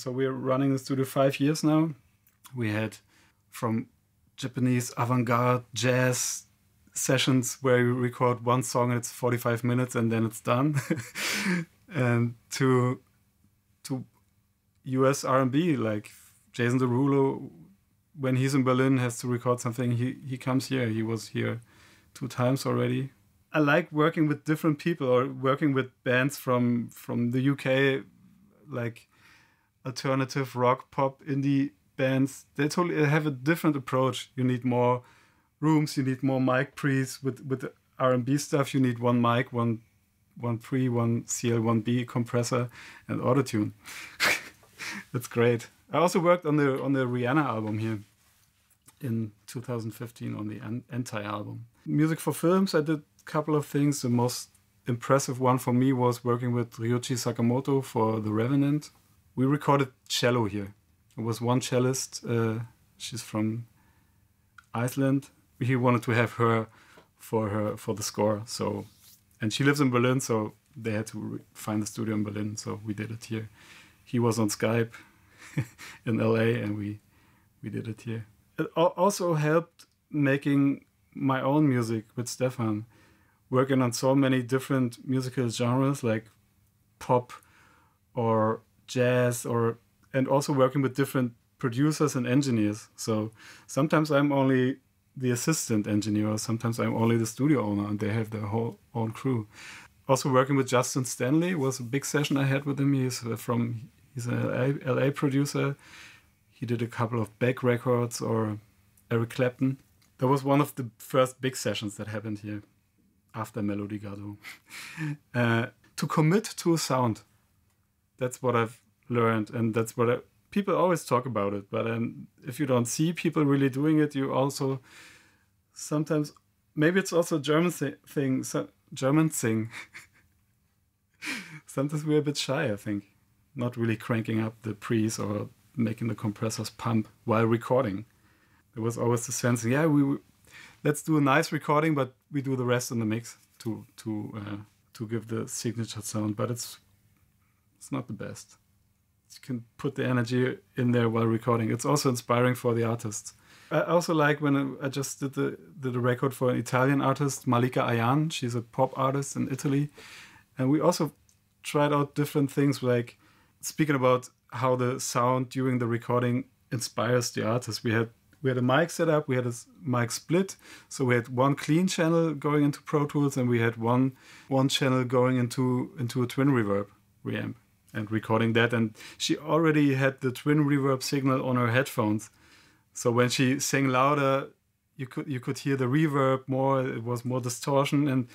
So we're running the studio 5 years now. We had from Japanese avant-garde jazz sessions where you record one song and it's 45 minutes and then it's done, and to US R&B, like Jason Derulo, when he's in Berlin, has to record something, he comes here. He was here 2 times already. I like working with different people or working with bands from the UK, like alternative rock, pop, indie bands. They totally have a different approach. You need more rooms, you need more mic pre's. With the R&B stuff, you need one mic, one pre, one CL1B compressor, and autotune. That's great. I also worked on the Rihanna album here in 2015 on the Anti album. Music for films, I did a couple of things. The most impressive one for me was working with Ryuichi Sakamoto for The Revenant. We recorded cello here. It was one cellist. She's from Iceland. He wanted to have her for the score. So, and she lives in Berlin, so they had to find a studio in Berlin. So we did it here. He was on Skype in LA, and we did it here. It also helped making my own music with Stefan, working on so many different musical genres like pop or jazz, and also working with different producers and engineers. So sometimes I'm only the assistant engineer, or sometimes I'm only the studio owner, and they have their whole own crew. Also working with Justin Stanley was a big session I had with him. He's an LA producer. He did a couple of Beck records or Eric Clapton. That was one of the first big sessions that happened here after Melody Gardot. To commit to a sound. That's what I've learned, and that's what people always talk about it. But if you don't see people really doing it, you also sometimes, maybe it's also a German thing. Sometimes we're a bit shy, I think. Not really cranking up the pre's or making the compressors pump while recording. There was always the sense, let's do a nice recording, but we do the rest in the mix to give the signature sound. But it's not the best. You can put the energy in there while recording. It's also inspiring for the artists. I also like when I just did the record for an Italian artist, Malika Ayan. She's a pop artist in Italy. And we also tried out different things, like speaking about how the sound during the recording inspires the artist. We had a mic set up, we had a mic split. So we had one clean channel going into Pro Tools, and we had one channel going into a twin reverb reamp and recording that. And she already had the twin reverb signal on her headphones. So when she sang louder, you could hear the reverb more. It was more distortion, and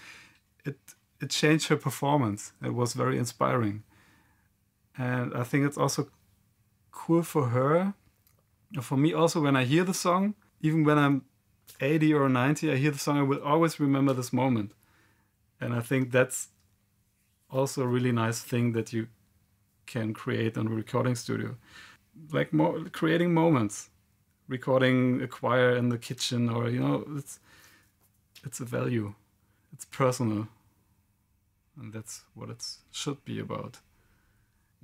it changed her performance. It was very inspiring. And I think it's also cool for her. For me also, when I hear the song, even when I'm 80 or 90, I hear the song, I will always remember this moment. And I think that's also a really nice thing that you can create on a recording studio. Like creating moments. Recording a choir in the kitchen, or, it's a value. It's personal. And that's what it should be about.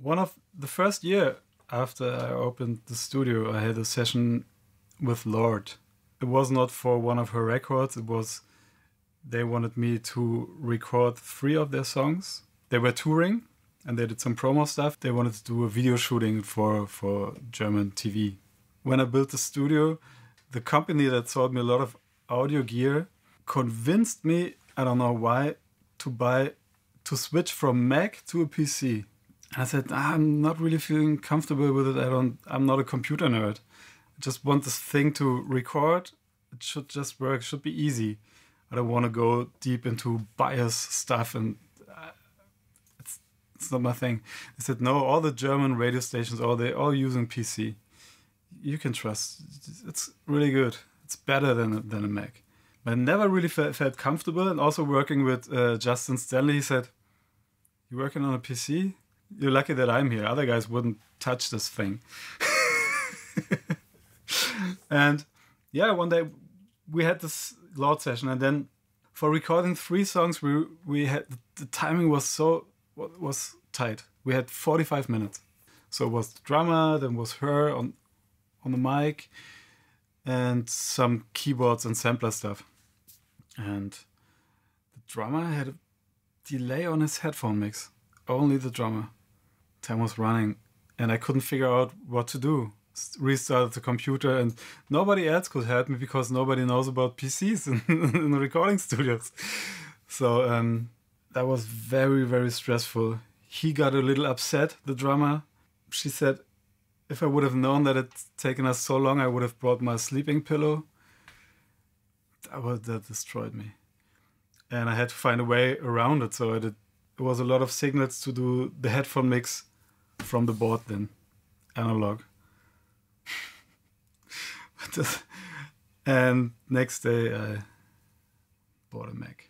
One of the first year after I opened the studio, I had a session with Lorde. It was not for one of her records. They wanted me to record 3 of their songs. They were touring and they did some promo stuff. They wanted to do a video shooting for German TV. When I built the studio, the company that sold me a lot of audio gear convinced me, I don't know why, to switch from Mac to a PC. I said, I'm not really feeling comfortable with it. I'm not a computer nerd. I just want this thing to record. It should just work. It should be easy. I don't want to go deep into BIOS stuff, and it's not my thing. They said, no, all the German radio stations, they're all using PC. You can trust. It's really good. It's better than a Mac. But I never really felt comfortable. And also working with Justin Stanley, he said, "You working on a PC? You're lucky that I'm here. Other guys wouldn't touch this thing." And one day we had this Lorde session, and then for recording 3 songs, we had the timing was tight. We had 45 minutes. So it was the drummer, then was her on the mic, and some keyboards and sampler stuff. And the drummer had a delay on his headphone mix. Only the drummer. Time was running, and I couldn't figure out what to do. Restarted the computer, and nobody else could help me because nobody knows about PCs in the recording studios. So that was very, very stressful. He got a little upset, the drummer. She said, if I would have known that it's taken us so long, I would have brought my sleeping pillow. That destroyed me. And I had to find a way around it. So it was a lot of signals to do the headphone mix from the board then, analog. And next day I bought a Mac.